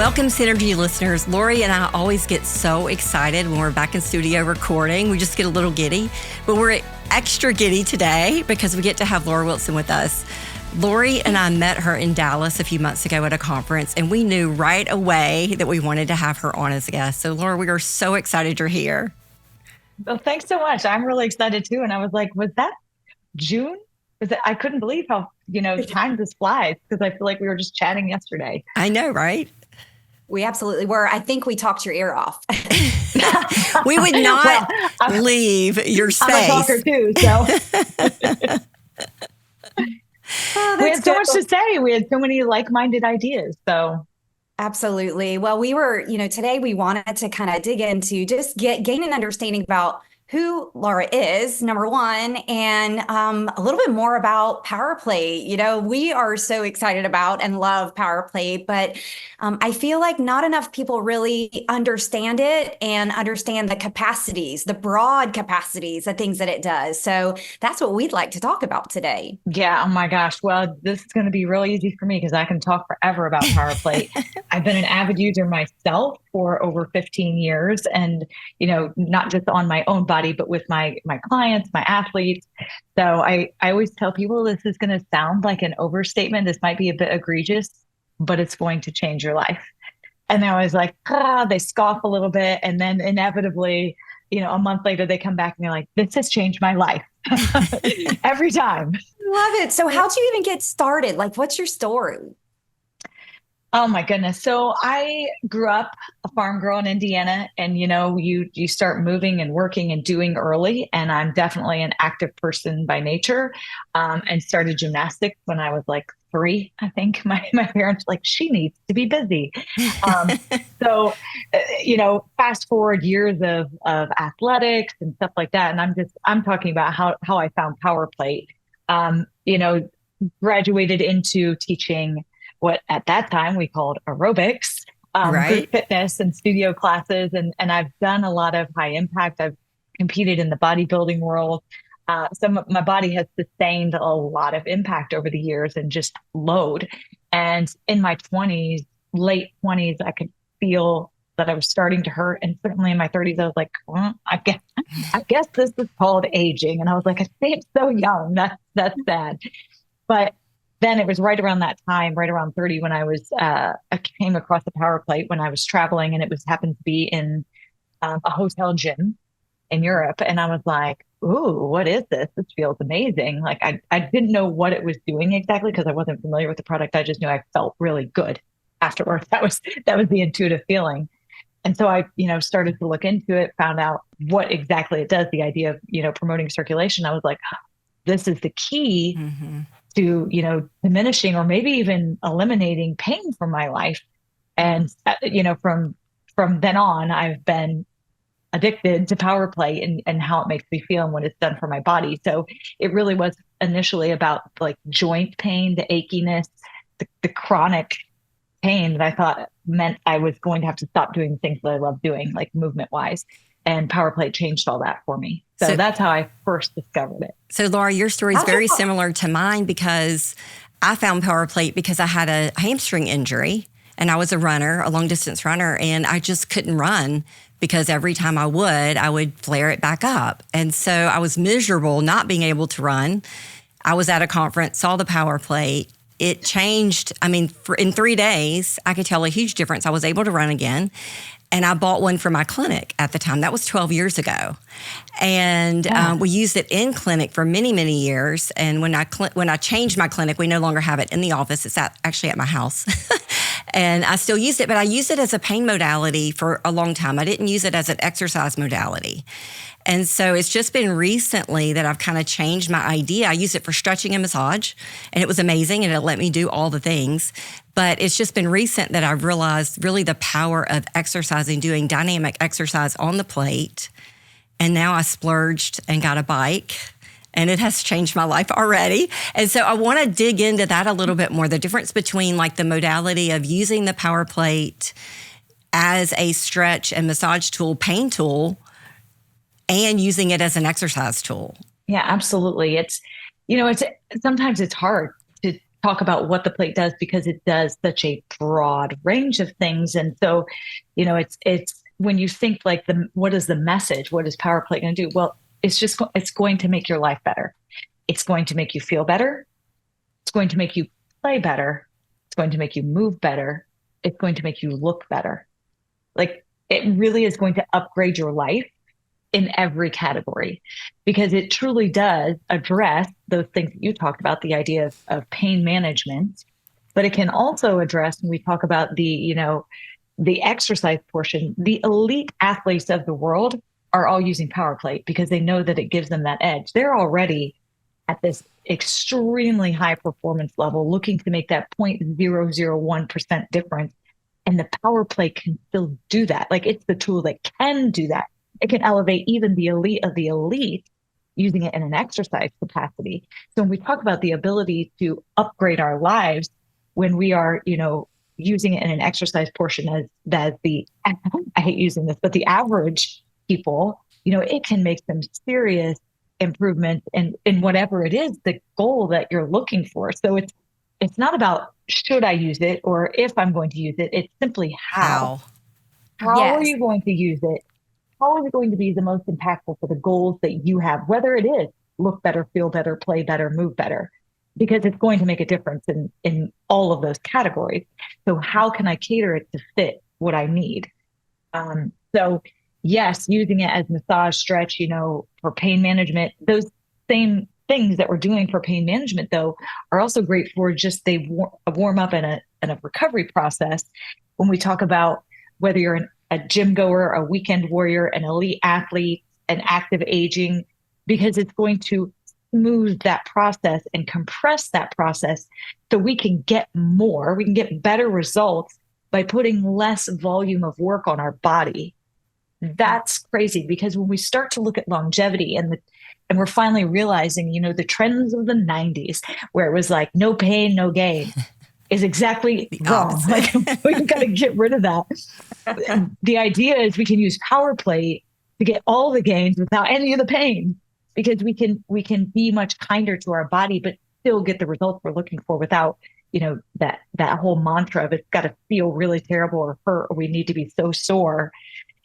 Welcome, Synergee listeners. Lori and I always get so excited when we're back in studio recording. We just get a little giddy, but we're extra giddy today because we get to have Laura Wilson with us. Lori and I met her in Dallas a few months ago at a conference, and we knew right away that we wanted to have her on as a guest. So, Laura, we are so excited you're here. Well, thanks so much. I'm really excited too. And I was like, was that June? I couldn't believe how, time just flies because I feel like we were just chatting yesterday. I know, right? We absolutely were. I think we talked your ear off. We would not leave your space. I'm a talker too, so. We had so much to say. We had so many like-minded ideas. So. Absolutely. Well, we were, today we wanted to kind of dig into just gain an understanding about who Laura is, number one, and a little bit more about Power Plate. We are so excited about and love Power Plate, but I feel like not enough people really understand it and understand the capacities, the broad capacities, the things that it does. So that's what we'd like to talk about today. Yeah. Oh my gosh. Well, this is going to be really easy for me because I can talk forever about Power Plate. I've been an avid user myself for over 15 years and, not just on my own body, but with my clients, my athletes. So I always tell people this is going to sound like an overstatement. This might be a bit egregious, but it's going to change your life. And I was like, they scoff a little bit. And then inevitably, a month later, they come back and they're like, this has changed my life every time. Love it. So how'd you even get started? Like, what's your story? Oh my goodness. So I grew up a farm girl in Indiana and, you start moving and working and doing early. And I'm definitely an active person by nature, and started gymnastics when I was like 3, I think. My parents were like, she needs to be busy. So, fast forward years of athletics and stuff like that. And I'm talking about how I found Power Plate, graduated into teaching what at that time we called aerobics, group fitness and studio classes. And I've done a lot of high impact. I've competed in the bodybuilding world. So my body has sustained a lot of impact over the years and just load. And in my 20s, late 20s, I could feel that I was starting to hurt. And certainly in my 30s, I was like, well, I guess this is called aging. And I was like, I seem so young. That's sad. But then it was right around that time, right around 30, when I came across the Power Plate when I was traveling, and it happened to be in a hotel gym in Europe. And I was like, ooh, what is this? This feels amazing. Like I didn't know what it was doing exactly because I wasn't familiar with the product. I just knew I felt really good afterwards. That was the intuitive feeling. And so I, started to look into it, found out what exactly it does, the idea of, promoting circulation. I was like, this is the key to, diminishing or maybe even eliminating pain from my life. And, from then on, I've been addicted to Power Plate and how it makes me feel and what it's done for my body. So it really was initially about like joint pain, the achiness, the chronic pain that I thought meant I was going to have to stop doing things that I love doing, like movement wise. And Power Plate changed all that for me. So that's how I first discovered it. So Laura, your story is very similar to mine because I found Power Plate because I had a hamstring injury and I was a long distance runner, and I just couldn't run because every time I would flare it back up. And so I was miserable not being able to run. I was at a conference, saw the Power Plate. It changed. In 3 days, I could tell a huge difference. I was able to run again. And I bought one for my clinic at the time. That was 12 years ago. And we used it in clinic for many, many years. And when I changed my clinic, we no longer have it in the office. It's actually at my house. And I still use it, but I used it as a pain modality for a long time. I didn't use it as an exercise modality. And so it's just been recently that I've kind of changed my idea. I use it for stretching and massage, and it was amazing, and it let me do all the things. But it's just been recent that I've realized really the power of exercising, doing dynamic exercise on the plate. And now I splurged and got a bike, and it has changed my life already. And so I want to dig into that a little bit more, the difference between like the modality of using the Power Plate as a stretch and massage tool, pain tool, and using it as an exercise tool. Yeah, absolutely. It's sometimes it's hard talk about what the plate does because it does such a broad range of things. And so, it's when you think like what is the message? What is Power Plate going to do? Well, it's going to make your life better. It's going to make you feel better. It's going to make you play better. It's going to make you move better. It's going to make you look better. Like it really is going to upgrade your life in every category because it truly does address those things that you talked about, the idea of pain management, but it can also address when we talk about the exercise portion. The elite athletes of the world are all using Power Plate because they know that it gives them that edge. They're already at this extremely high performance level, looking to make that 0.001% difference. And the Power Plate can still do that. Like it's the tool that can do that. It can elevate even the elite of the elite using it in an exercise capacity. So when we talk about the ability to upgrade our lives, when we are, using it in an exercise portion as the, I hate using this, but the average people, it can make some serious improvements in whatever it is, the goal that you're looking for. So it's not about should I use it or if I'm going to use it. It's simply how. How are you going to use it? How is it going to be the most impactful for the goals that you have, whether it is look better, feel better, play better, move better, because it's going to make a difference in all of those categories. So how can I cater it to fit what I need? So yes, using it as massage, stretch, for pain management, those same things that we're doing for pain management, though, are also great for just a warm up and a recovery process. When we talk about whether you're a gym goer, a weekend warrior, an elite athlete, an active aging, because it's going to smooth that process and compress that process so we can get better results by putting less volume of work on our body. That's crazy because when we start to look at longevity and we're finally realizing, the trends of the 90s where it was like no pain, no gain is exactly wrong. Like we've got to get rid of that. The idea is we can use Power Plate to get all the gains without any of the pain because we can be much kinder to our body, but still get the results we're looking for without, that whole mantra of it's got to feel really terrible or hurt or we need to be so sore,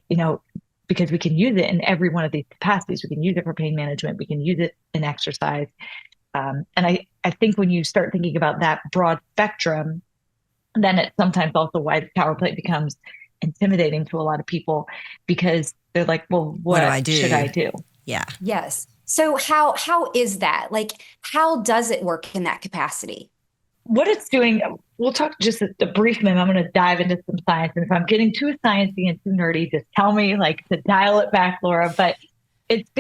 because we can use it in every one of these capacities. We can use it for pain management. We can use it in exercise. And I think when you start thinking about that broad spectrum, then it's sometimes also why the Power Plate becomes intimidating to a lot of people because they're like, well, what should I do? Yeah. Yes. So how is that? Like, how does it work in that capacity? What it's doing, we'll talk just a brief minute. I'm going to dive into some science. And if I'm getting too sciencey and too nerdy, just tell me to dial it back, Laura. But it's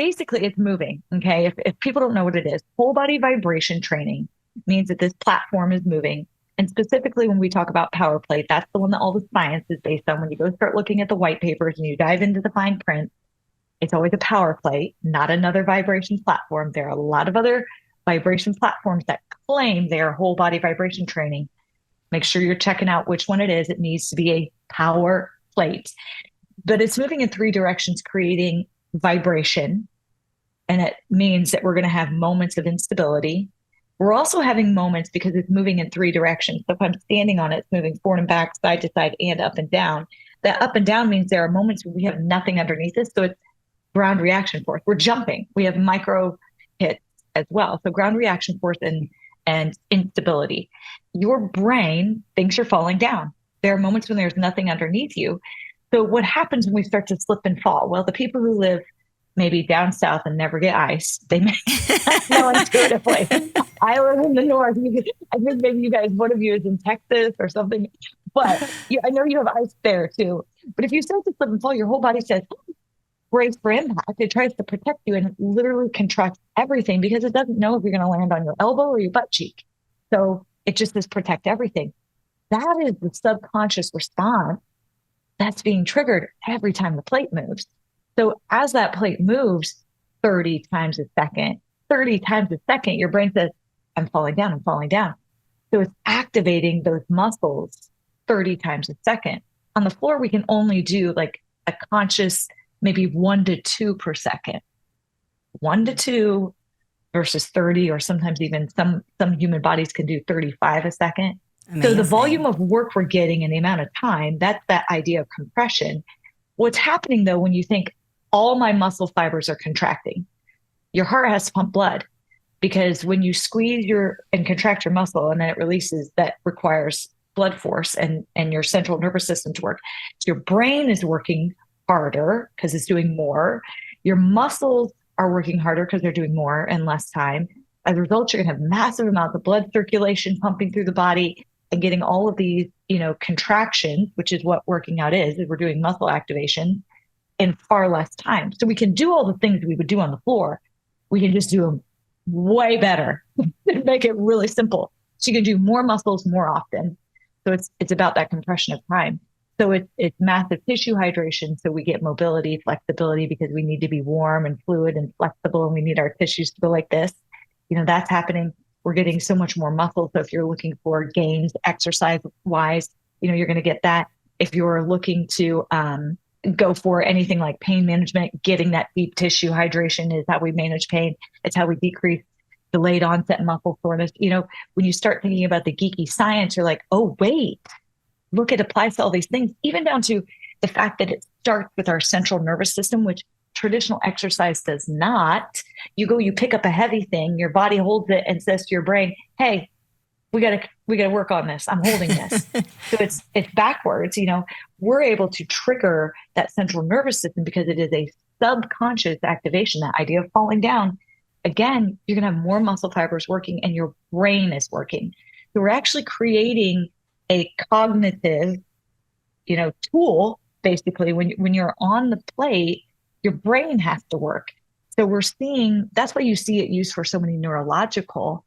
moving. Okay. If people don't know what it is, whole body vibration training means that this platform is moving. And specifically when we talk about Power Plate, that's the one that all the science is based on. When you go start looking at the white papers and you dive into the fine print, it's always a Power Plate, not another vibration platform. There are a lot of other vibration platforms that claim they are whole body vibration training. Make sure you're checking out which one it is. It needs to be a Power Plate. But it's moving in three directions, creating vibration. And it means that we're going to have moments of instability. We're also having moments because it's moving in three directions. So if I'm standing on it, it's moving forward and back, side to side, and up and down. That up and down means there are moments where we have nothing underneath us. So it's ground reaction force. We're jumping. We have micro hits as well. So ground reaction force and instability. Your brain thinks you're falling down. There are moments when there's nothing underneath you. So what happens when we start to slip and fall? Well, the people who live maybe down south and never get ice, they may know intuitively. I live in the north. I think maybe one of you is in Texas or something. But I know you have ice there too. But if you start to slip and fall, your whole body says, brace for impact. It tries to protect you and it literally contracts everything because it doesn't know if you're going to land on your elbow or your butt cheek. So it just says protect everything. That is the subconscious response that's being triggered every time the plate moves. So as that plate moves 30 times a second, your brain says, I'm falling down, I'm falling down. So it's activating those muscles 30 times a second. On the floor, we can only do like a conscious maybe 1 to 2 per second. 1 to 2 versus 30, or sometimes even some human bodies can do 35 a second. Amazing. So the volume of work we're getting and the amount of time, that's that idea of compression. What's happening though, when you think all my muscle fibers are contracting, your heart has to pump blood, because when you squeeze and contract your muscle and then it releases, that requires blood force and your central nervous system to work. So your brain is working harder because it's doing more. Your muscles are working harder because they're doing more in less time. As a result, you're going to have massive amounts of blood circulation pumping through the body and getting all of these, contractions, which is what working out is we're doing muscle activation in far less time. So we can do all the things we would do on the floor. We can just do them way better and make it really simple. So you can do more muscles more often. So it's about that compression of time. So it's massive tissue hydration. So we get mobility, flexibility, because we need to be warm and fluid and flexible, and we need our tissues to go like this. That's happening. We're getting so much more muscle. So if you're looking for gains exercise wise, you're going to get that. If you're looking to go for anything like pain management, getting that deep tissue hydration is how we manage pain. It's how we decrease delayed onset muscle soreness. When you start thinking about the geeky science, you're like, oh, wait, look, it applies to all these things, even down to the fact that it starts with our central nervous system, which traditional exercise does not. You pick up a heavy thing, your body holds it and says to your brain, hey, we gotta work on this. I'm holding this. So it's backwards. We're able to trigger that central nervous system because it is a subconscious activation, that idea of falling down. Again, you're gonna have more muscle fibers working and your brain is working. So we're actually creating a cognitive, tool. Basically, when you're on the plate, your brain has to work. So we're seeing, that's why you see it used for so many neurological,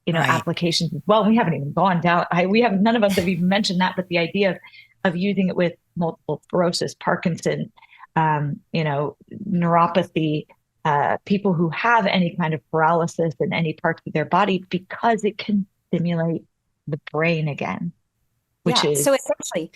right, applications as well. We haven't even gone down. None of us have even mentioned that, but the idea of using it with multiple sclerosis, Parkinson, neuropathy, people who have any kind of paralysis in any parts of their body, because it can stimulate the brain again, which is so essentially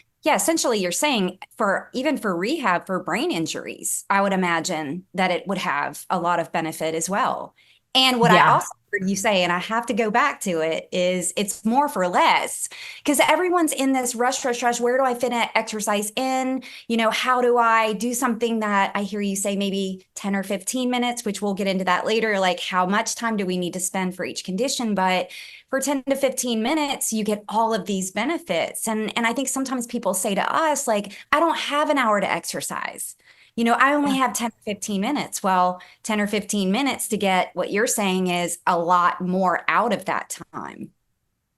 you're saying for rehab for brain injuries, I would imagine that it would have a lot of benefit as well. And what I also heard you say, and I have to go back to it, is it's more for less, because everyone's in this rush. Where do I fit an exercise in? How do I do something that I hear you say maybe 10 or 15 minutes, which we'll get into that later. Like, how much time do we need to spend for each condition? But for 10 to 15 minutes, you get all of these benefits. And I think sometimes people say to us, like, I don't have an hour to exercise. I only have 10 or 15 minutes. Well, 10 or 15 minutes to get what you're saying is a lot more out of that time.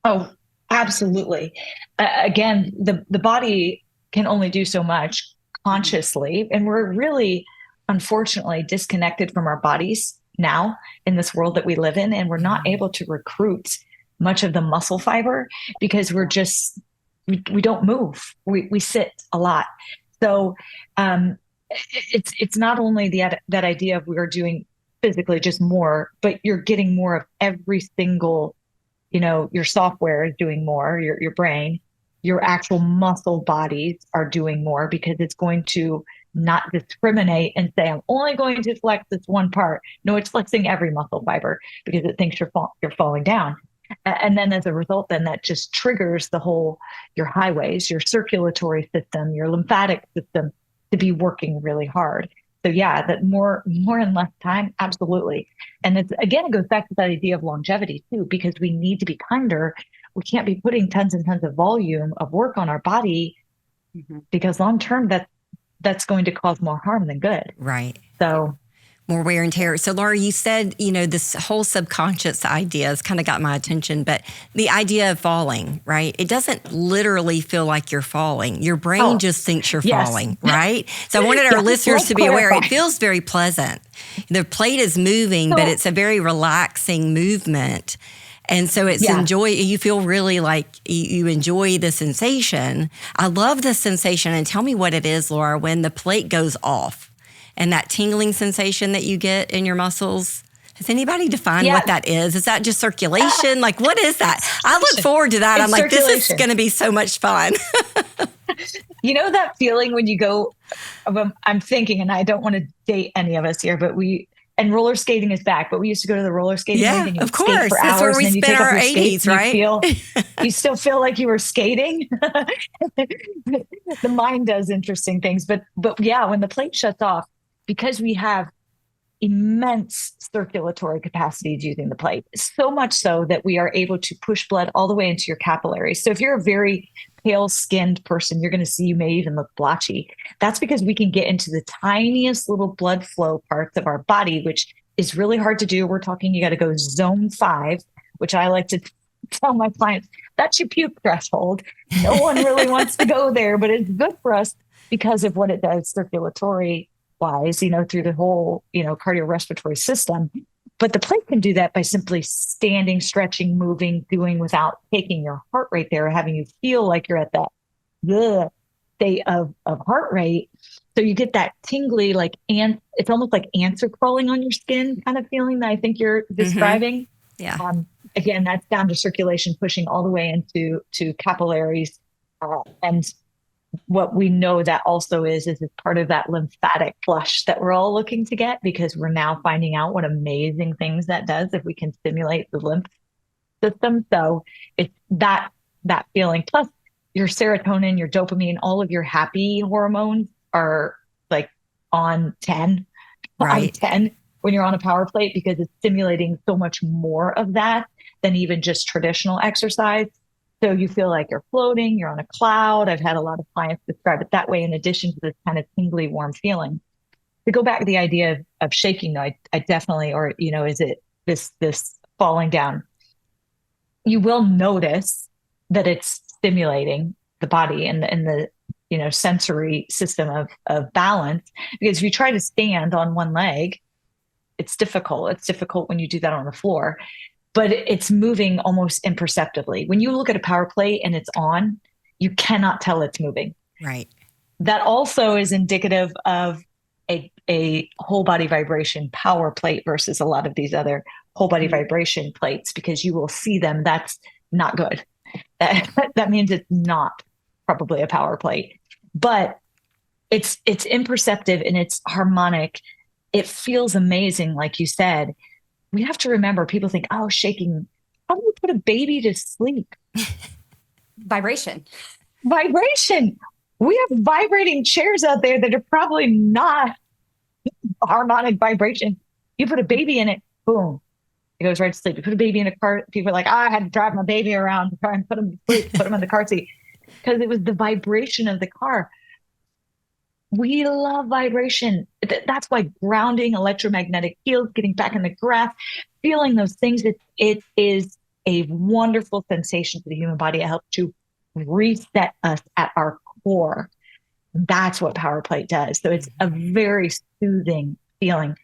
Oh, absolutely. Again, the body can only do so much consciously. And we're really, unfortunately, disconnected from our bodies now in this world that we live in. And we're not able to recruit much of the muscle fiber because we don't move. We sit a lot. So, it's not only that idea of we're doing physically just more, but you're getting more of every single, your software is doing more, your brain, your actual muscle bodies are doing more, because it's going to not discriminate and say, I'm only going to flex this one part. No, it's flexing every muscle fiber because it thinks you're falling down. And then as a result, then that just triggers your highways, your circulatory system, your lymphatic system, to be working really hard. So that more and less time, absolutely. And it goes back to that idea of longevity too, because we need to be kinder. We can't be putting tons and tons of volume of work on our body, because long term that's going to cause more harm than good. Right. So more wear and tear. So Laura, you said, this whole subconscious idea has kind of got my attention, but the idea of falling, right? It doesn't literally feel like you're falling. Your brain just thinks you're falling, right? So I wanted our listeners to be aware, it feels very pleasant. The plate is moving, but it's a very relaxing movement. And so it's you feel really like you enjoy the sensation. I love the sensation. And tell me what it is, Laura, when the plate goes off. And that tingling sensation that you get in your muscles. Has anybody defined what that is? Is that just circulation? Like, what is that? I look forward to that. I'm like, this is going to be so much fun. That feeling when you go, I'm thinking, and I don't want to date any of us here, but and roller skating is back, but we used to go to the roller skating rink and you of would skate course. for That's hours where we and then you spent take off our your 80s, skates right? you still feel like you were skating. The mind does interesting things, but yeah, when the plate shuts off, because we have immense circulatory capacities using the plate, so much so that we are able to push blood all the way into your capillaries. So if you're a very pale skinned person, you're going to see you may even look blotchy. That's because we can get into the tiniest little blood flow parts of our body, which is really hard to do. We're talking, you got to go zone 5, which I like to tell my clients, that's your puke threshold. No one really wants to go there, but it's good for us because of what it does circulatory wise, through the whole, cardiorespiratory system. But the plate can do that by simply standing, stretching, moving, doing without taking your heart rate there, having you feel like you're at that state of heart rate. So you get that tingly, it's almost like ants are crawling on your skin kind of feeling that I think you're describing. Yeah. Again, that's down to circulation pushing all the way into capillaries. And what we know that also is it's part of that lymphatic flush that we're all looking to get, because we're now finding out what amazing things that does if we can stimulate the lymph system. So it's that feeling. Plus your serotonin, your dopamine, all of your happy hormones are like on 10, right. on 10 when you're on a power plate, because it's stimulating so much more of that than even just traditional exercise. So you feel like you're floating, you're on a cloud. I've had a lot of clients describe it that way, in addition to this kind of tingly, warm feeling. To go back to the idea of shaking, though, I definitely, or, is it this falling down? You will notice that it's stimulating the body and the sensory system of balance. Because if you try to stand on one leg, it's difficult. It's difficult when you do that on the floor. But it's moving almost imperceptibly. When you look at a power plate and it's on, you cannot tell it's moving. Right. That also is indicative of a whole body vibration power plate versus a lot of these other whole body vibration plates, because you will see them. That's not good. That means it's not probably a power plate, but it's imperceptive and it's harmonic. It feels amazing, like you said. We have to remember, people think, oh, shaking, how do you put a baby to sleep? Vibration. We have vibrating chairs out there that are probably not harmonic vibration. You put a baby in it, boom, it goes right to sleep. You put a baby in a car, people are like, I had to drive my baby around to try and put him to sleep, put him in the car seat, because it was the vibration of the car. We love vibration. That's why grounding, electromagnetic fields, getting back in the grass, feeling those things, it is a wonderful sensation for the human body. It helps to reset us at our core. That's what power plate does. So it's a very soothing feeling.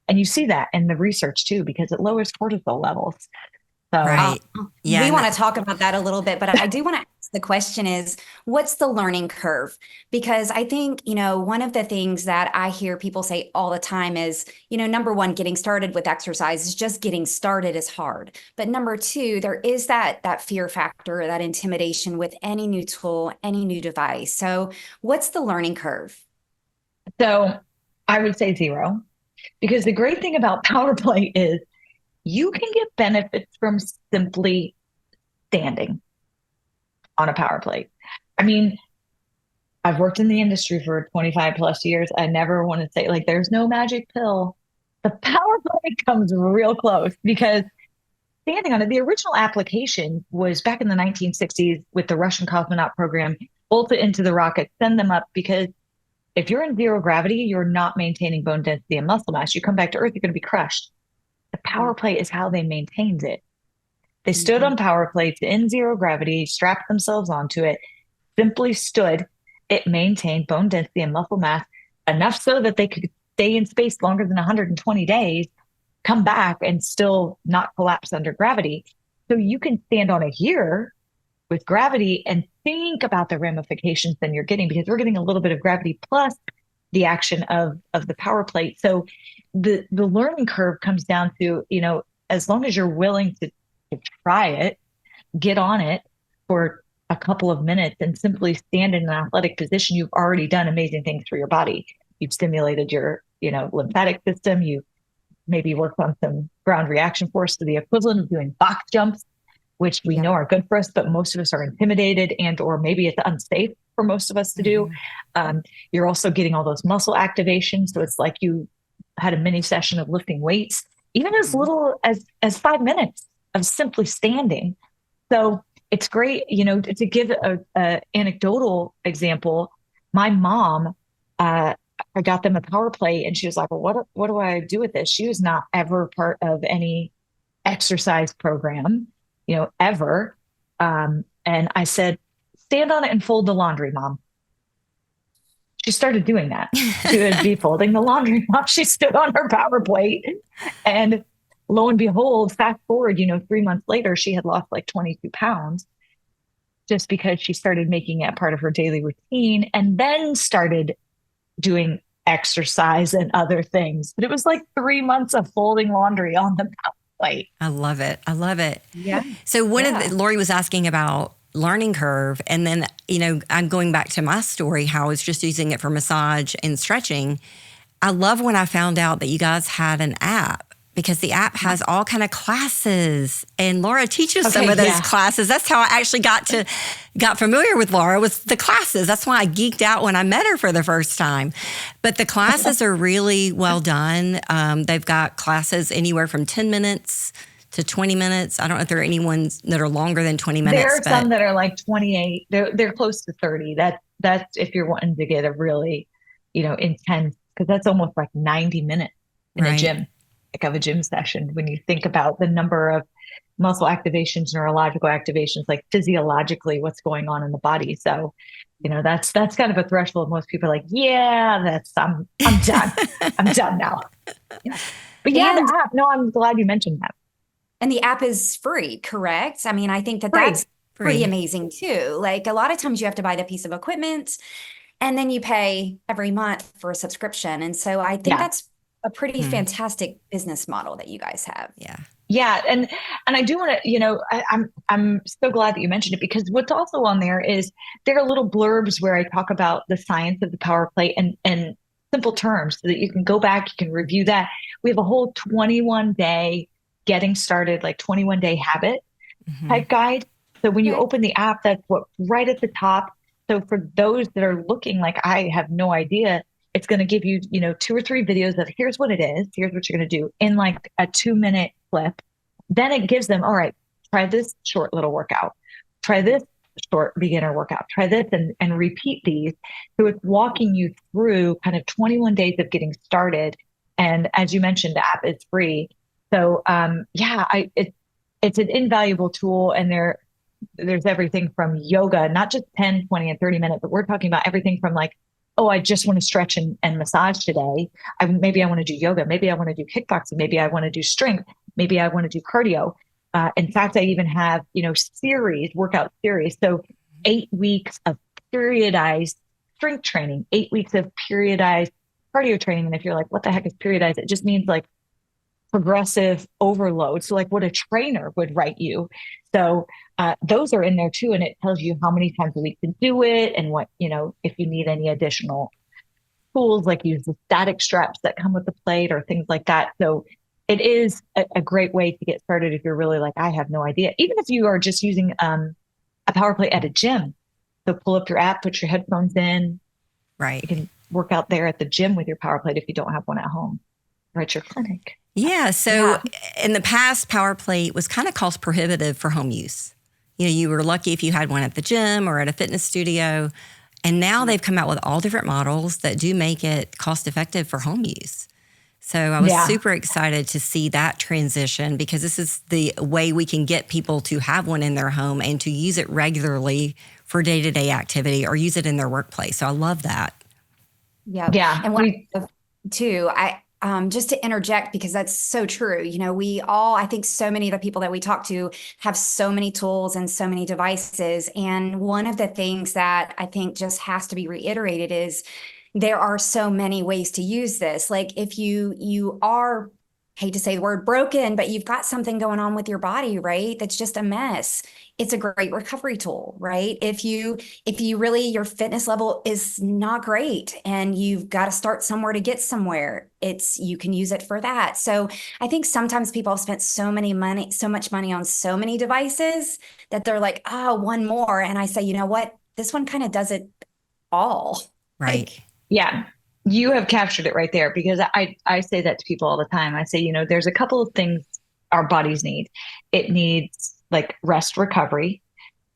And you see that in the research too, because it lowers cortisol levels. So, right. We want to talk about that a little bit, but I do want to ask, the question is, what's the learning curve? Because I think, one of the things that I hear people say all the time is, number one, getting started with exercise is just getting started is hard. But number two, there is that fear factor, that intimidation with any new tool, any new device. So what's the learning curve? So I would say 0, because the great thing about power plate is you can get benefits from simply standing on a power plate. I mean, I've worked in the industry for 25 plus years. I never want to say there's no magic pill. The power plate comes real close, because standing on it, the original application was back in the 1960s with the Russian cosmonaut program, bolt it into the rocket, send them up, because if you're in zero gravity, you're not maintaining bone density and muscle mass. You come back to Earth, you're going to be crushed. The power plate is how they maintained it. They stood on power plates in zero gravity, strapped themselves onto it, simply stood. It maintained bone density and muscle mass enough so that they could stay in space longer than 120 days, come back and still not collapse under gravity. So you can stand on it here with gravity and think about the ramifications that you're getting, because we're getting a little bit of gravity plus the action of the power plate. So the learning curve comes down to, as long as you're willing to try it, get on it for a couple of minutes and simply stand in an athletic position, you've already done amazing things for your body. You've stimulated your, lymphatic system. You've maybe worked on some ground reaction force, so the equivalent of doing box jumps, which we know are good for us, but most of us are intimidated and or maybe it's unsafe for most of us to do. You're also getting all those muscle activations. So it's like you had a mini session of lifting weights, even as little as 5 minutes of simply standing. So it's great, to give a anecdotal example. My mom, I got them a power plate and she was like, well, what do I do with this? She was not ever part of any exercise program, ever. And I said, stand on it and fold the laundry, Mom. She started doing that. She would be folding the laundry while she stood on her power plate. And lo and behold, fast forward, 3 months later, she had lost like 22 pounds just because she started making it part of her daily routine and then started doing exercise and other things. But it was like 3 months of folding laundry on the power plate. I love it. I love it. Yeah. So Lori was asking about learning curve. And then, I'm going back to my story, how I was just using it for massage and stretching. I love when I found out that you guys had an app, because the app has all kind of classes, and Laura teaches some of those classes. That's how I actually got familiar with Laura, was the classes. That's why I geeked out when I met her for the first time. But the classes are really well done. They've got classes anywhere from 10 minutes to 20 minutes. I don't know if there are any ones that are longer than 20 minutes. There are some that are like 28. They're close to 30. That's if you're wanting to get a really, intense, because that's almost like 90 minutes in a gym, like of a gym session. When you think about the number of muscle activations, neurological activations, like physiologically what's going on in the body. So, that's kind of a threshold. Most people are like, yeah, I'm done. I'm done now. Yeah. But the app, no, I'm glad you mentioned that. And the app is free, correct? I mean, I think that's pretty amazing too. Like a lot of times you have to buy the piece of equipment and then you pay every month for a subscription. And so I think that's a pretty fantastic business model that you guys have. Yeah. Yeah. And I do want to, I'm so glad that you mentioned it, because what's also on there is there are little blurbs where I talk about the science of the power plate and simple terms so that you can go back, you can review that. We have a whole 21-day getting started, like 21-day habit type guide. So when you open the app, that's what right at the top. So for those that are looking like, I have no idea, it's going to give you, 2 or 3 videos of here's what it is. Here's what you're going to do in like a 2-minute clip. Then it gives them, all right, try this short little workout, try this short beginner workout, try this and repeat these. So it's walking you through kind of 21 days of getting started. And as you mentioned, the app is free. So, it's an invaluable tool, and there's everything from yoga, not just 10, 20, and 30 minutes, but we're talking about everything from like, oh, I just want to stretch and massage today. Maybe I want to do yoga. Maybe I want to do kickboxing. Maybe I want to do strength. Maybe I want to do cardio. In fact, I even have, workout series. So 8 weeks of periodized strength training, 8 weeks of periodized cardio training. And if you're like, what the heck is periodized? It just means like progressive overload. So like what a trainer would write you. So those are in there too. And it tells you how many times a week to do it and what, if you need any additional tools, like use the static straps that come with the plate or things like that. So it is a great way to get started if you're really like, I have no idea. Even if you are just using a power plate at a gym. So pull up your app, put your headphones in. Right. You can work out there at the gym with your power plate if you don't have one at home or at your clinic. Yeah. So in the past, power plate was kind of cost prohibitive for home use. You were lucky if you had one at the gym or at a fitness studio. And now they've come out with all different models that do make it cost effective for home use. So I was super excited to see that transition, because this is the way we can get people to have one in their home and to use it regularly for day-to-day activity or use it in their workplace. So I love that. Yeah. Yeah. And just to interject, because that's so true. I think so many of the people that we talk to have so many tools and so many devices. And one of the things that I think just has to be reiterated is there are so many ways to use this. Like if you are hate to say the word broken, but you've got something going on with your body, right? That's just a mess. It's a great recovery tool, right? If you really, your fitness level is not great and you've got to start somewhere to get somewhere, you can use it for that. So I think sometimes people have spent so much money on so many devices that they're like, oh, one more. And I say, you know what? This one kind of does it all. Right. Like, Yeah. You have captured it right there, because I say that to people all the time. I say, there's a couple of things our bodies need. It needs like rest recovery.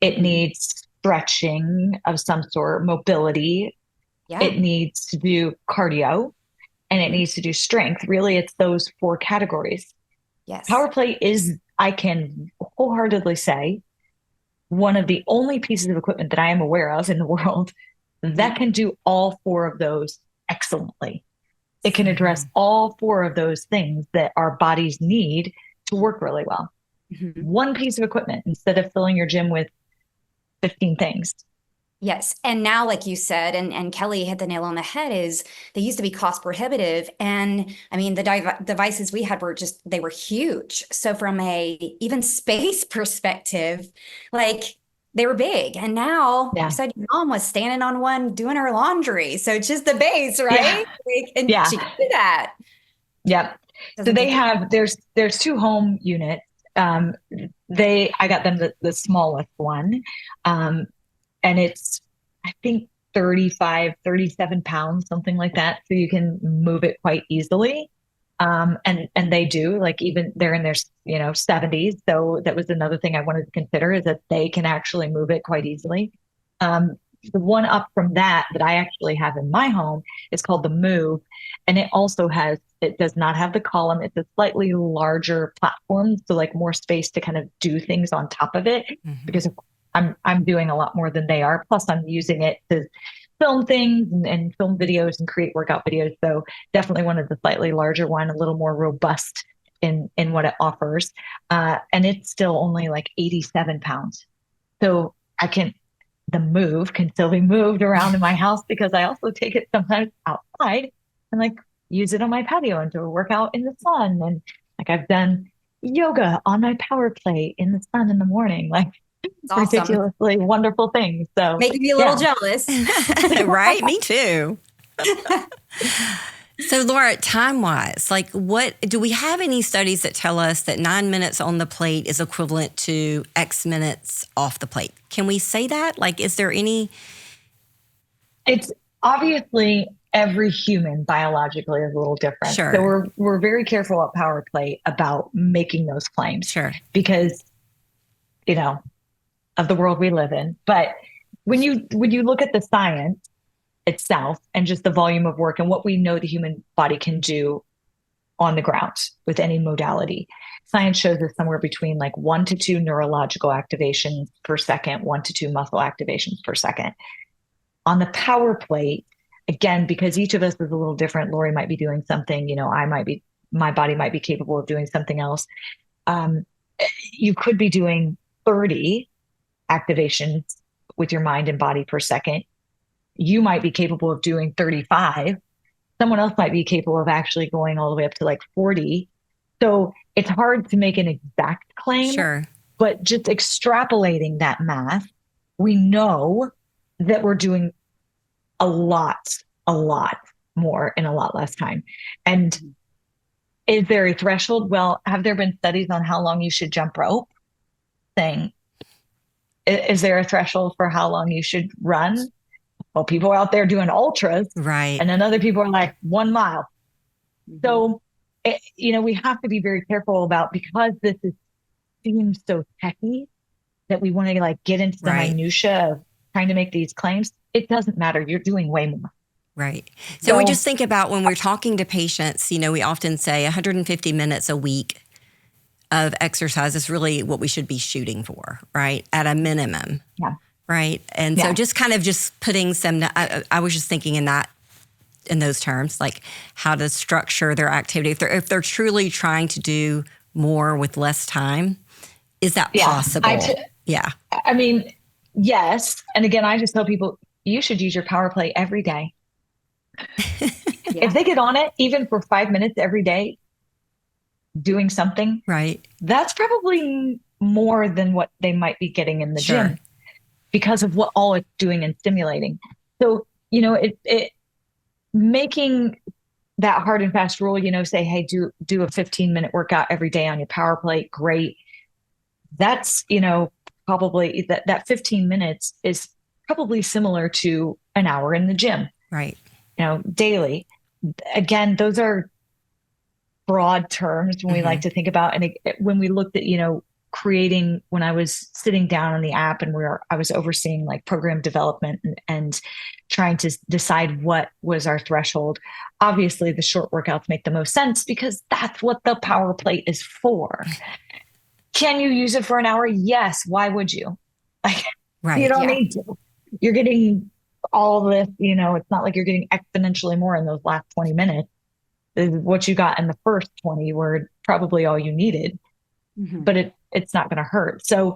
It needs stretching of some sort, mobility. yeah. It needs to do cardio, and it needs to do strength. Really, it's those four categories. Yes. Power play is, I can wholeheartedly say, one of the only pieces of equipment that I am aware of in the world that can do all four of those excellently. It can address all four of those things that our bodies need to work really well. One piece of equipment instead of filling your gym with 15 things. Yes. And now, like you said, and Kelly hit the nail on the head, is they used to be cost prohibitive. And I mean, the devices we had they were huge. So from even space perspective, like they were big. And now you said your mom was standing on one doing her laundry. So it's just the base, right? And she can do that. Yep. So there's two home units. I got them the smallest one. And it's, I think 37 pounds, something like that. So you can move it quite easily. And they do, like, even they're in their, 70s. So that was another thing I wanted to consider, is that they can actually move it quite easily. The one up from that I actually have in my home is called the Move. And it does not have the column. It's a slightly larger platform. So like more space to kind of do things on top of it, because I'm doing a lot more than they are. Plus I'm using it to film things and film videos and create workout videos. So definitely one of the slightly larger one, a little more robust in what it offers. And it's still only like 87 pounds. So the Move can still be moved around in my house, because I also take it sometimes outside and like use it on my patio and do a workout in the sun. And like I've done yoga on my power plate in the sun in the morning, like ridiculously wonderful things. So making me a little jealous. Right? Me too. So Laura, time-wise, like do we have any studies that tell us that 9 minutes on the plate is equivalent to X minutes off the plate? Can we say that? Like, is there any? It's obviously every human biologically is a little different. Sure. So we're very careful at Power Play about making those claims. Sure. Because, of the world we live in. But when you look at the science itself and just the volume of work and what we know the human body can do on the ground with any modality, science shows us somewhere between like 1 to 2 neurological activations per second, 1 to 2 muscle activations per second. On the power plate, again, because each of us is a little different, Lori might be doing something, my body might be capable of doing something else. You could be doing 30 activations with your mind and body per second. You might be capable of doing 35. Someone else might be capable of actually going all the way up to like 40. So it's hard to make an exact claim. Sure. But just extrapolating that math, we know that we're doing a lot more in a lot less time. And is there a threshold? Well, have there been studies on how long you should jump rope? Is there a threshold for how long you should run? Well, people are out there doing ultras. Right. And then other people are like 1 mile. So, we have to be very careful about, because this seems so techy, that we want to like get into the minutia of trying to make these claims. It doesn't matter. You're doing way more. Right. So we just think about when we're talking to patients, we often say 150 minutes a week of exercise is really what we should be shooting for, right? At a minimum. Yeah. Right. And so just kind of just putting I was just thinking in those terms, like how to structure their activity. If they're truly trying to do more with less time, is that possible? I mean, yes. And again, I just tell people, you should use your power play every day. If they get on it, even for 5 minutes every day, doing something, right, that's probably more than what they might be getting in the sure, gym because of what all it's doing and stimulating. So, it making that hard and fast rule, say, hey, do a 15-minute workout every day on your power plate. Great. That's, probably that 15 minutes is probably similar to an hour in the gym, right, daily. Again, those are broad terms when we like to think about. And when we looked at, creating, when I was sitting down on the app and I was overseeing like program development and trying to decide what was our threshold. Obviously, the short workouts make the most sense because that's what the power plate is for. Can you use it for an hour? Yes. Why would you? Like, right. you don't need to. You're getting all this, it's not like you're getting exponentially more in those last 20 minutes. What you got in the first 20 were probably all you needed, but it's not going to hurt. So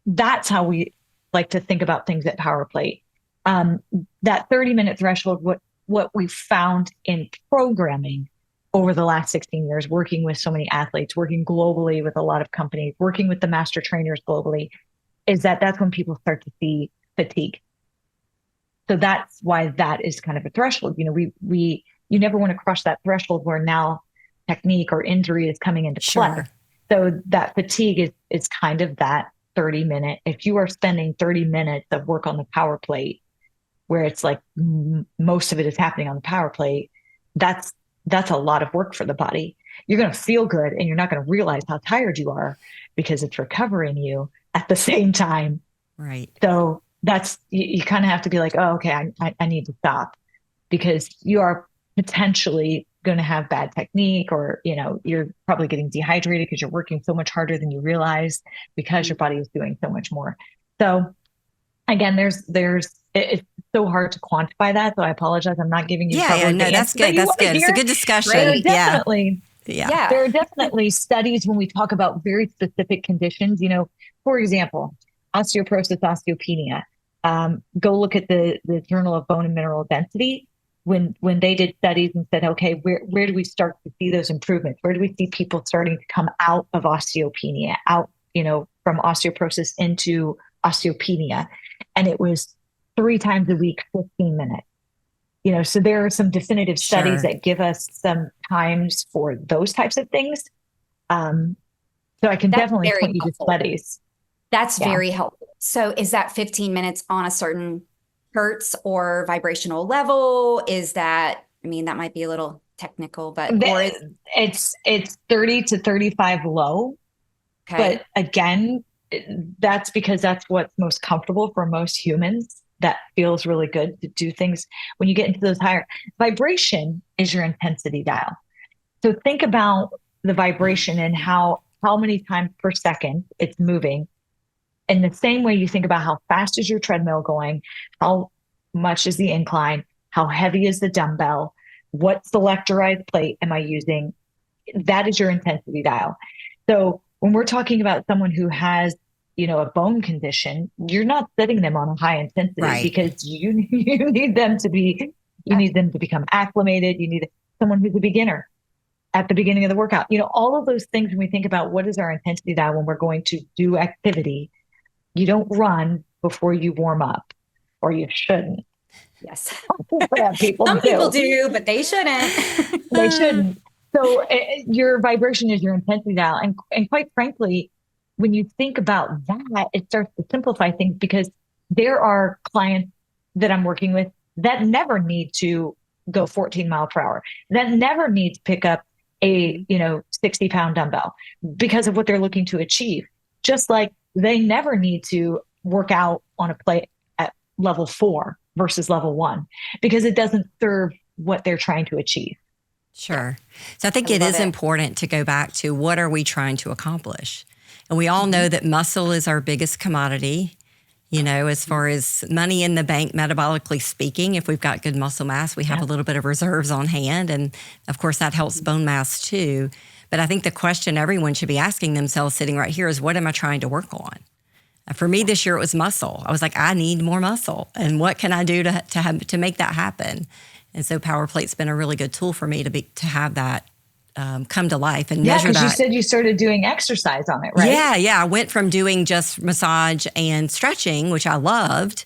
that's how we like to think about things at Power Plate. That 30-minute threshold, what we found in programming over the last 16 years, working with so many athletes, working globally with a lot of companies, working with the master trainers globally, is that's when people start to see fatigue. So that's why that is kind of a threshold. You never want to crush that threshold where now technique or injury is coming into play. Sure. So that fatigue is kind of that 30-minute. If you are spending 30 minutes of work on the power plate, where it's like most of it is happening on the power plate, that's a lot of work for the body. You're going to feel good and you're not going to realize how tired you are because it's recovering you at the same time. Right. So that's, you kind of have to be like, oh, okay, I need to stop, because you are potentially going to have bad technique, or, you're probably getting dehydrated because you're working so much harder than you realize because your body is doing so much more. So again, it's so hard to quantify that. So I apologize. I'm not giving you that's good. That's good. It's a good discussion. There are definitely studies when we talk about very specific conditions, for example, osteoporosis, osteopenia. Go look at the Journal of Bone and Mineral Density. When they did studies and said, okay, where do we start to see those improvements? Where do we see people starting to come out of osteopenia, from osteoporosis into osteopenia? And it was 3 times a week, 15 minutes. So there are some definitive studies that give us some times for those types of things. So I can definitely point you to studies. That's very helpful. So is that 15 minutes on a certain hertz or vibrational level? Is that, that might be a little technical, but it's 30 to 35 low. Okay. But again, that's because that's what's most comfortable for most humans. That feels really good to do things. When you get into those higher, vibration is your intensity dial. So think about the vibration and how many times per second it's moving. In the same way you think about how fast is your treadmill going, how much is the incline, how heavy is the dumbbell, what selectorized plate am I using? That is your intensity dial. So when we're talking about someone who has, a bone condition, you're not setting them on a high intensity because you need them to become acclimated. You need someone who's a beginner at the beginning of the workout. All of those things when we think about what is our intensity dial when we're going to do activity. You don't run before you warm up, or you shouldn't. Yes. Some people do, but they shouldn't. They shouldn't. So your vibration is your intensity dial. And quite frankly, when you think about that, it starts to simplify things, because there are clients that I'm working with that never need to go 14 miles per hour, that never need to pick up a 60-pound dumbbell because of what they're looking to achieve. Just like they never need to work out on a plate at level 4 versus level 1, because it doesn't serve what they're trying to achieve. Sure. So I think it is important to go back to, what are we trying to accomplish? And we all know that muscle is our biggest commodity, as far as money in the bank, metabolically speaking. If we've got good muscle mass, we have a little bit of reserves on hand. And of course, that helps bone mass too. But I think the question everyone should be asking themselves sitting right here is, what am I trying to work on? For me this year, it was muscle. I was like, I need more muscle. And what can I do to make that happen? And so Power Plate's been a really good tool for me to have that come to life and yeah, measure that. Because you said you started doing exercise on it, right? Yeah. I went from doing just massage and stretching, which I loved,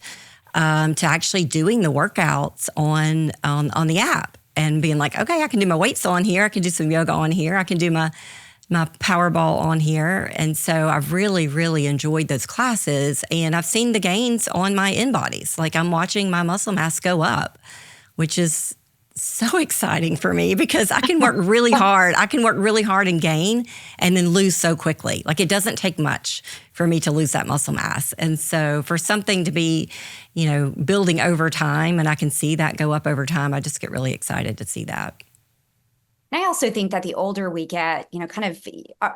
to actually doing the workouts on the app and being like, okay, I can do my weights on here. I can do some yoga on here. I can do my Powerball on here. And so I've really, really enjoyed those classes, and I've seen the gains on my in-bodies. Like, I'm watching my muscle mass go up, which is so exciting for me because I can work really hard. I can work really hard and gain and then lose so quickly. Like, it doesn't take much for me to lose that muscle mass. And so for something to be, building over time, and I can see that go up over time, I just get really excited to see that. And I also think that the older we get,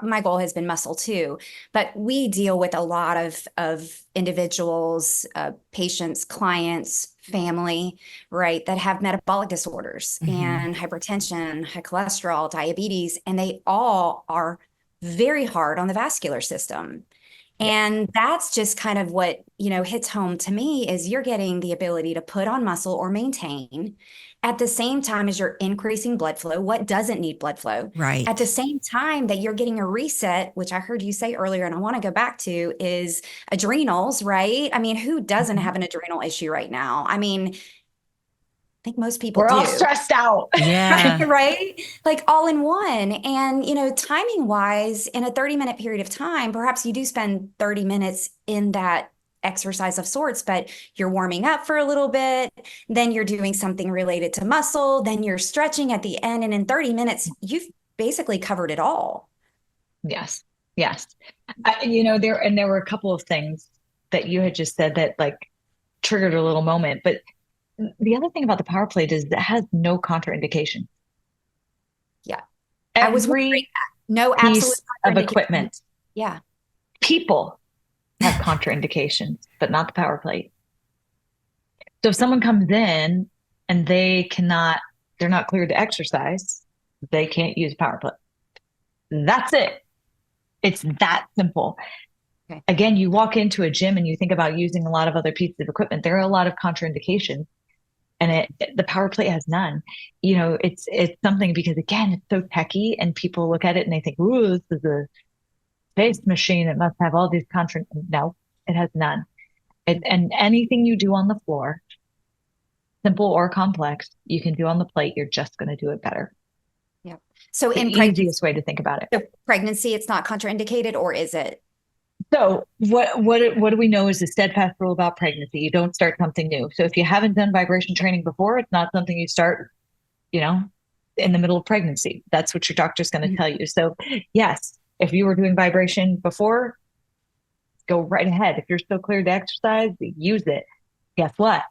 my goal has been muscle too, but we deal with a lot of individuals, patients, clients, family, right, that have metabolic disorders and hypertension, high cholesterol, diabetes, and they all are very hard on the vascular system. And that's just kind of what, hits home to me is you're getting the ability to put on muscle or maintain at the same time as you're increasing blood flow. What doesn't need blood flow? Right. At the same time that you're getting a reset, which I heard you say earlier, and I want to go back to, is adrenals, right? I mean, who doesn't have an adrenal issue right now? I mean, I think most people We're do. all stressed out. Yeah. Right? Like all in one. And, timing wise, in a 30-minute period of time, perhaps you do spend 30 minutes in that exercise of sorts, but you're warming up for a little bit, then you're doing something related to muscle, then you're stretching at the end. And in 30 minutes, you've basically covered it all. Yes. There were a couple of things that you had just said that like triggered a little moment, but the other thing about the power plate is it has no contraindication. Yeah. Every I was wondering that. No absolute piece of equipment. Yeah. People have contraindications, but not the power plate. So if someone comes in and they're not cleared to exercise, they can't use power plate. That's it. It's that simple. Okay. Again, you walk into a gym and you think about using a lot of other pieces of equipment. There are a lot of contraindications, and the power plate has none. It's something because again, it's so techy, and people look at it and they think, "Ooh, this is a space machine. It must have all these No, it has none. And anything you do on the floor, simple or complex, you can do on the plate. You're just going to do it better." Yeah. So the easiest way to think about it. So pregnancy, it's not contraindicated, or is it? So what do we know is the steadfast rule about pregnancy? You don't start something new. So if you haven't done vibration training before, it's not something you start, in the middle of pregnancy. That's what your doctor's going to tell you. So yes, if you were doing vibration before, go right ahead. If you're still cleared to exercise, use it. Guess what?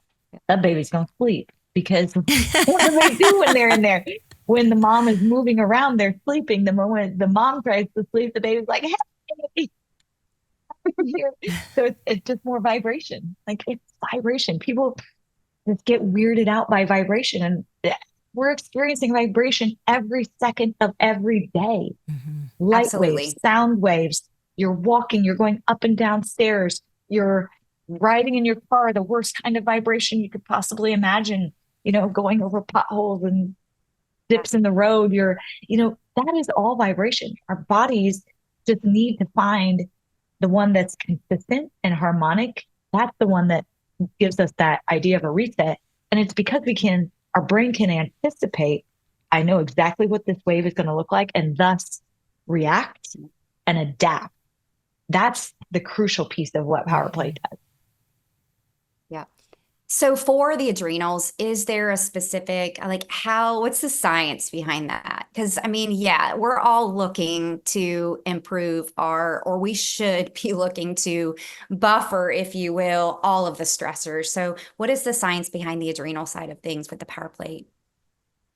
That baby's going to sleep, because what do they do when they're in there? When the mom is moving around, they're sleeping. The moment the mom tries to sleep, the baby's like, hey. So it's just more vibration. Like, it's vibration. People just get weirded out by vibration, and we're experiencing vibration every second of every day. Light Absolutely. waves, sound waves. You're walking, you're going up and down stairs, you're riding in your car, the worst kind of vibration you could possibly imagine, going over potholes and dips in the road. That is all vibration. Our bodies just need to find the one that's consistent and harmonic. That's the one that gives us that idea of a reset. And it's because our brain can anticipate, I know exactly what this wave is going to look like, and thus react and adapt. That's the crucial piece of what power play does. Yeah. So for the adrenals, is there a specific, what's the science behind that? Because we're all looking to improve or we should be looking to buffer, if you will, all of the stressors. So what is the science behind the adrenal side of things with the power plate?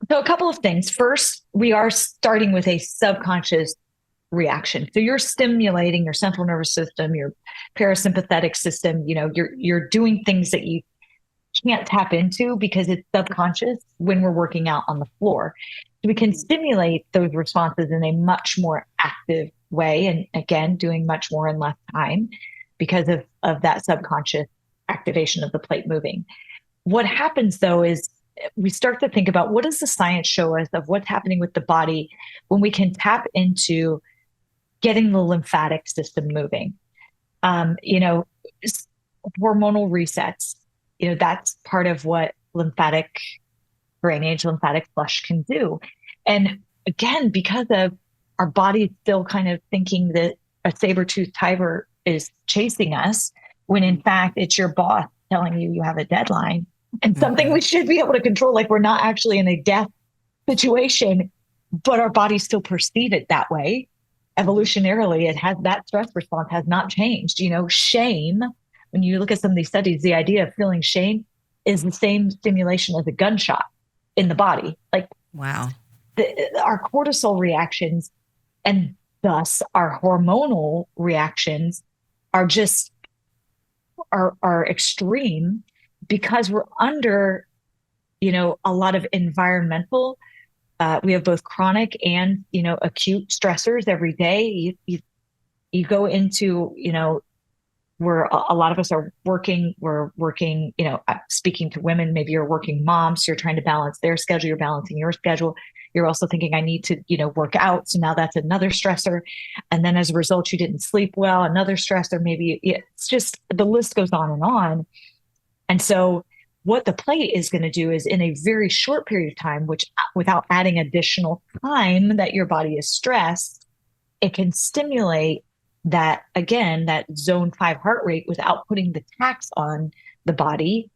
So a couple of things. First, we are starting with a subconscious reaction. So you're stimulating your central nervous system, your parasympathetic system. You're doing things that you can't tap into because it's subconscious when we're working out on the floor. So we can stimulate those responses in a much more active way. And again, doing much more in less time because of that subconscious activation of the plate moving. What happens though is we start to think about what does the science show us of what's happening with the body when we can tap into getting the lymphatic system moving. You know, hormonal resets, you know, that's part of what lymphatic drainage, lymphatic flush can do. And again, because of our body still kind of thinking that a saber-toothed tiger is chasing us, when in fact it's your boss telling you you have a deadline and something we should be able to control, like we're not actually in a death situation, but our bodies still perceive it that way. Evolutionarily, it has that stress response has not changed. You know, shame, when you look at some of these studies, the idea of feeling shame is the same stimulation as a gunshot in the body. Like, wow, our cortisol reactions and thus our hormonal reactions are just are extreme because we're under, you know, a lot of environmental. We have both chronic and, you know, acute stressors every day. You go into, you know, where a lot of us are working, we're working, you know, speaking to women, maybe you're working moms, so you're trying to balance their schedule, you're balancing your schedule. You're also thinking, I need to, you know, work out. So now that's another stressor. And then as a result, you didn't sleep well, another stressor, maybe it's just, the list goes on and on. And so what the plate is going to do is in a very short period of time, which without adding additional time that your body is stressed, it can stimulate that, again, that zone 5 heart rate without putting the tax on the body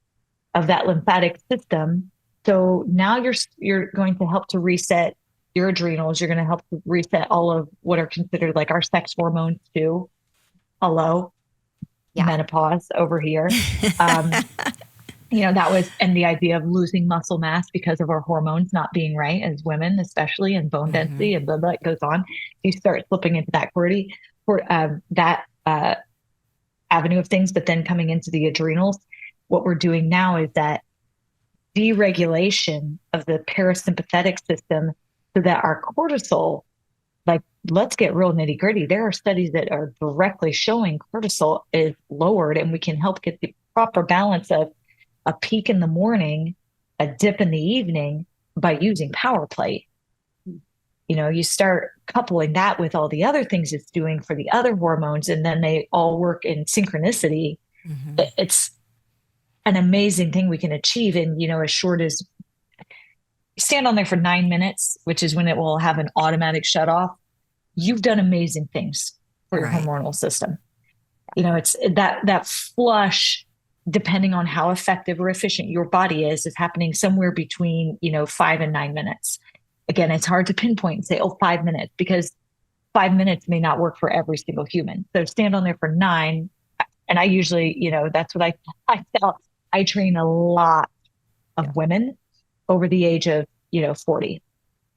of that lymphatic system. So now you're going to help to reset your adrenals. You're going to help to reset all of what are considered like our sex hormones too. Hello, menopause over here. You know, that was, and the idea of losing muscle mass because of our hormones not being right as women, especially, and bone density and blah, blah, it goes on. You start slipping into that avenue of things, but then coming into the adrenals, what we're doing now is that deregulation of the parasympathetic system so that our cortisol, like, let's get real nitty gritty. There are studies that are directly showing cortisol is lowered, and we can help get the proper balance of a peak in the morning, a dip in the evening by using power plate. You know, you start coupling that with all the other things it's doing for the other hormones, and then they all work in synchronicity. It's an amazing thing we can achieve in, you know, as short as stand on there for 9 minutes, which is when it will have an automatic shut off. You've done amazing things for your hormonal system. You know, it's that flush, depending on how effective or efficient your body is happening somewhere between, you know, 5 and 9 minutes. Again, it's hard to pinpoint and say, 5 minutes, because 5 minutes may not work for every single human. So stand on there for 9. And I usually, you know, that's what I tell. I train a lot of women over the age of, you know, 40.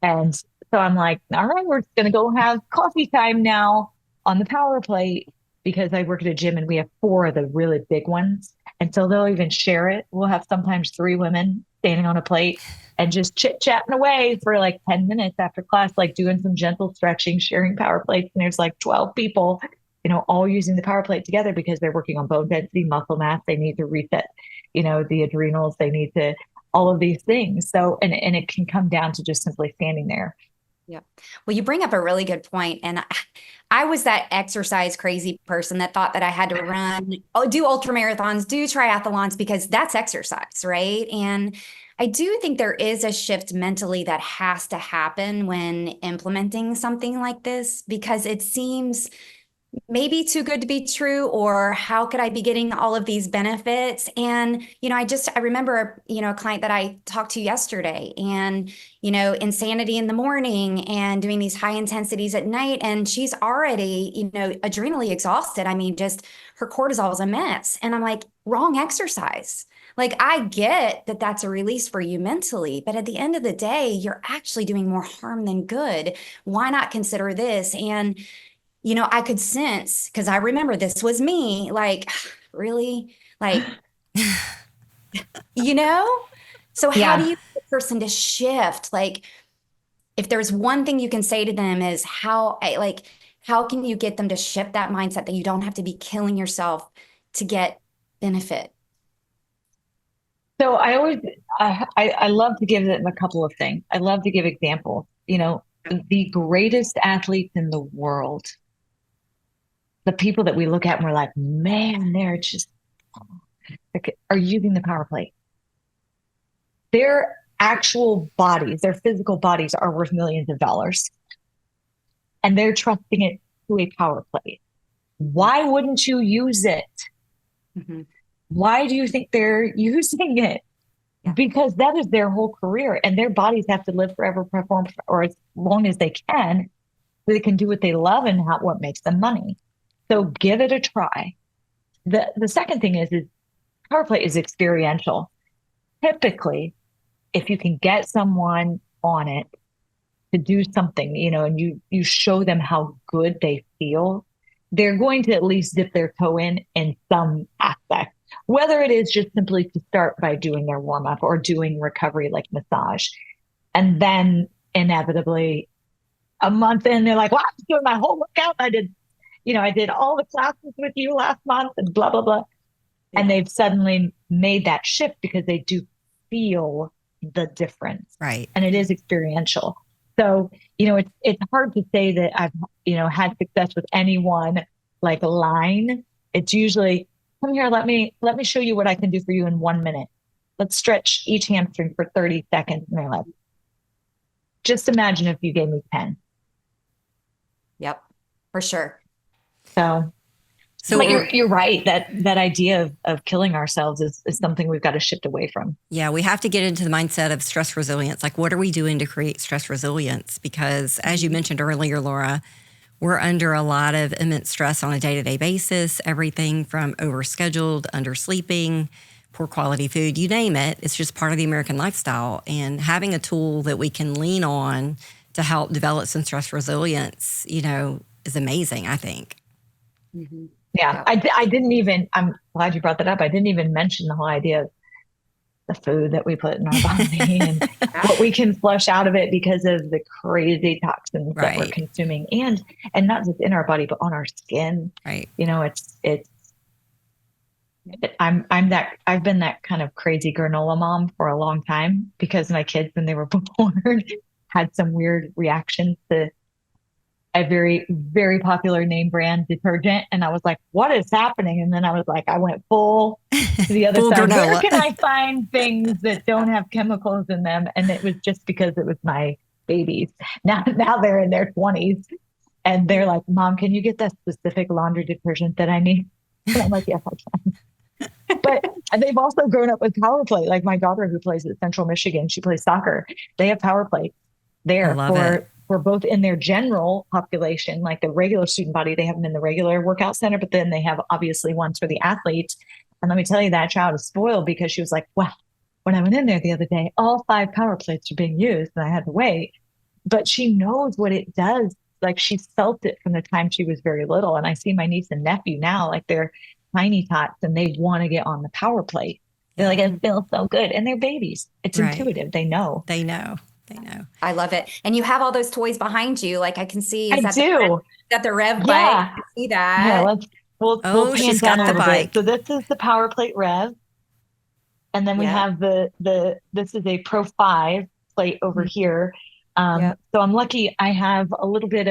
And so I'm like, all right, we're going to go have coffee time now on the power plate, because I work at a gym and we have 4 of the really big ones. And so they'll even share it. We'll have sometimes 3 women standing on a plate and just chit chatting away for like 10 minutes after class, like doing some gentle stretching, sharing power plates. And there's like 12 people, you know, all using the power plate together because they're working on bone density, muscle mass. They need to reset, you know, the adrenals. They need to, all of these things. So, and it can come down to just simply standing there. Yeah. Well, you bring up a really good point. And I was that exercise crazy person that thought that I had to run, do ultra marathons, do triathlons, because that's exercise, right? And I do think there is a shift mentally that has to happen when implementing something like this, because it seems maybe too good to be true, or how could I be getting all of these benefits? And, you know, I remember, you know, a client that I talked to yesterday, and, you know, insanity in the morning and doing these high intensities at night. And she's already, you know, adrenally exhausted. I mean, just her cortisol is a mess. And I'm like, wrong exercise. Like, I get that that's a release for you mentally, but at the end of the day, you're actually doing more harm than good. Why not consider this? And, you know, I could sense, because I remember this was me, like, really? Like, you know? So how do you get the person to shift? Like, if there's one thing you can say to them is how can you get them to shift that mindset that you don't have to be killing yourself to get benefit? So I love to give them a couple of things. I love to give examples. The greatest athletes in the world, the people that we look at and we're like, man, they're just are using the power plate. Their actual bodies, their physical bodies are worth millions of dollars. And they're trusting it to a power plate. Why wouldn't you use it? Mm-hmm. Why do you think they're using it? Yeah. Because that is their whole career, and their bodies have to live forever, perform, or as long as they can, so they can do what they love and what makes them money. So give it a try. The second thing is power play is experiential. Typically, if you can get someone on it to do something, and you show them how good they feel, they're going to at least dip their toe in some aspect, whether it is just simply to start by doing their warm up or doing recovery like massage. And then inevitably a month in, they're like, well, I'm doing my whole workout. I did all the classes with you last month and blah, blah, blah. Yeah. And they've suddenly made that shift because they do feel the difference. Right. And it is experiential. So, it's hard to say that I've, had success with anyone like line. It's usually, come here, let me show you what I can do for you in 1 minute. Let's stretch each hamstring for 30 seconds. And they're like, just imagine if you gave me 10. Yep, for sure. So but you're right. That idea of killing ourselves is something we've got to shift away from. Yeah, we have to get into the mindset of stress resilience. Like, what are we doing to create stress resilience? Because as you mentioned earlier, Laura, we're under a lot of immense stress on a day-to-day basis, everything from overscheduled, undersleeping, poor quality food, you name it. It's just part of the American lifestyle. And having a tool that we can lean on to help develop some stress resilience, is amazing, I think. Mm-hmm. Yeah, I didn't even, I'm glad you brought that up. I didn't even mention the whole idea of the food that we put in our body and what we can flush out of it because of the crazy toxins that we're consuming and not just in our body, but on our skin. Right. I've been that kind of crazy granola mom for a long time because my kids, when they were born, had some weird reactions to a very, very popular name brand detergent. And I was like, what is happening? And then I was like, I went full to the other side. Granola. Where can I find things that don't have chemicals in them? And it was just because it was my babies. Now they're in their 20s and they're like, Mom, can you get that specific laundry detergent that I need? And I'm like, yes, I can. But they've also grown up with power play. Like my daughter who plays at Central Michigan, she plays soccer. They have power play there for both in their general population, like the regular student body, they have them in the regular workout center, but then they have obviously ones for the athletes. And let me tell you, that child is spoiled because she was like, well, when I went in there the other day, all 5 power plates are being used and I had to wait. But she knows what it does. Like she felt it from the time she was very little. And I see my niece and nephew now, like they're tiny tots and they want to get on the power plate. They're like, it feels so good. And they're babies. It's intuitive. They know. I love it. And you have all those toys behind you. Like I can see. I do. That the Rev bike. I see that. Yeah, we'll she's got the bike. So this is the Power Plate Rev. And then we have this is a Pro 5 plate over here. So I'm lucky I have a little bit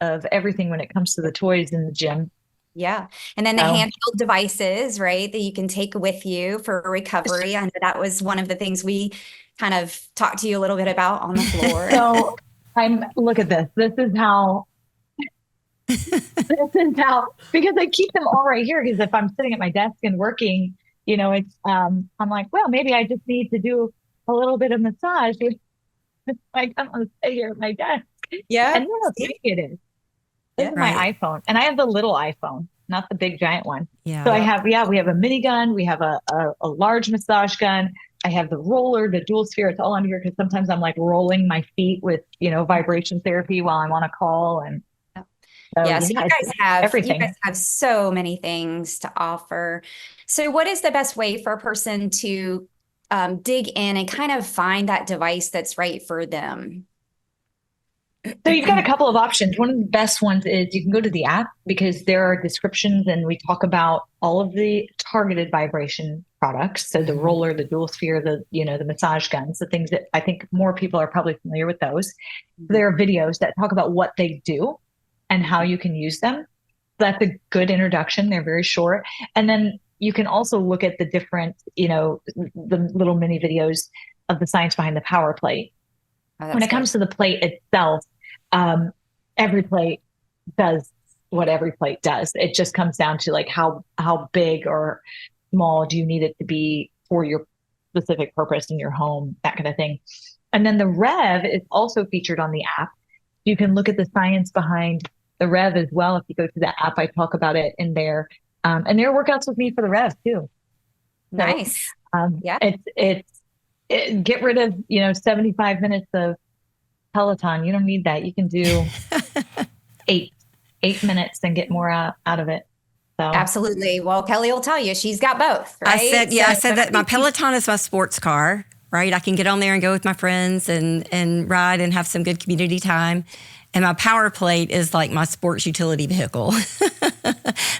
of everything when it comes to the toys in the gym. Yeah. And then the handheld devices, right, that you can take with you for recovery. I know that was one of the things we kind of talked to you a little bit about on the floor. So look at this. This is how, because I keep them all right here. Because if I'm sitting at my desk and working, it's, I'm like, well, maybe I just need to do a little bit of massage. Like I'm going to stay here at my desk. Yeah. And how big it is. This is my iPhone. And I have the little iPhone, not the big giant one. Yeah. So we have a mini gun. We have a large massage gun. I have the roller, the dual sphere. It's all under here because sometimes I'm like rolling my feet with, vibration therapy while I'm on a call. And so you guys have everything. You guys have so many things to offer. So what is the best way for a person to dig in and kind of find that device that's right for them? So you've got a couple of options. One of the best ones is you can go to the app because there are descriptions and we talk about all of the targeted vibration products. So the roller, the dual sphere, the massage guns, the things that I think more people are probably familiar with those. There are videos that talk about what they do and how you can use them. That's a good introduction. They're very short. And then you can also look at the different, the little mini videos of the science behind the power plate. When it comes to the plate itself, every plate does what every plate does. It just comes down to like how big or small do you need it to be for your specific purpose in your home, that kind of thing. And then the Rev is also featured on the app. You can look at the science behind the Rev as well. If you go to the app, I talk about it in there. And there are workouts with me for the Rev too. Nice. Yeah. Get rid of, 75 minutes of Peloton. You don't need that. You can do 8 minutes and get more out of it. So. Absolutely. Well, Kelly will tell you she's got both, right? I said that my Peloton is my sports car, right? I can get on there and go with my friends and ride and have some good community time. And my power plate is like my sports utility vehicle.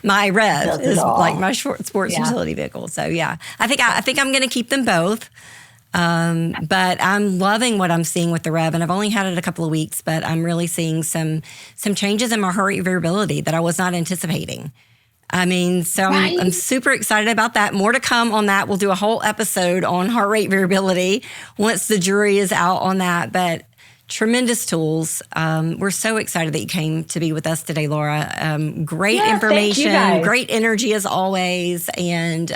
My Rev is like my sports utility vehicle. So yeah, I think I'm going to keep them both. But I'm loving what I'm seeing with the Rev, and I've only had it a couple of weeks, but I'm really seeing some changes in my heart rate variability that I was not anticipating. I mean, so I'm super excited about that. More to come on that. We'll do a whole episode on heart rate variability once the jury is out on that. But tremendous tools. We're so excited that you came to be with us today, Laura. Great information, great energy as always. And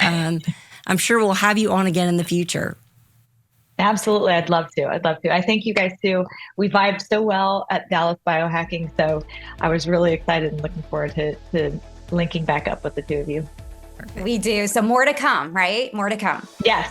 I'm sure we'll have you on again in the future. Absolutely. I'd love to. I thank you guys too. We vibed so well at Dallas Biohacking. So I was really excited and looking forward to linking back up with the two of you. Perfect. We do. So more to come, right? More to come. Yes.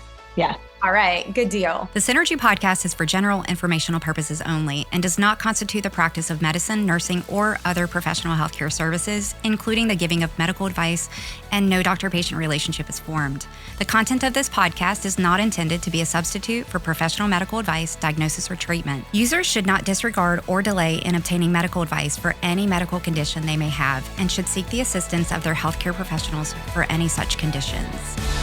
All right. Good deal. The Synergee Podcast is for general informational purposes only and does not constitute the practice of medicine, nursing, or other professional healthcare services, including the giving of medical advice, and no doctor-patient relationship is formed. The content of this podcast is not intended to be a substitute for professional medical advice, diagnosis, or treatment. Users should not disregard or delay in obtaining medical advice for any medical condition they may have and should seek the assistance of their healthcare professionals for any such conditions.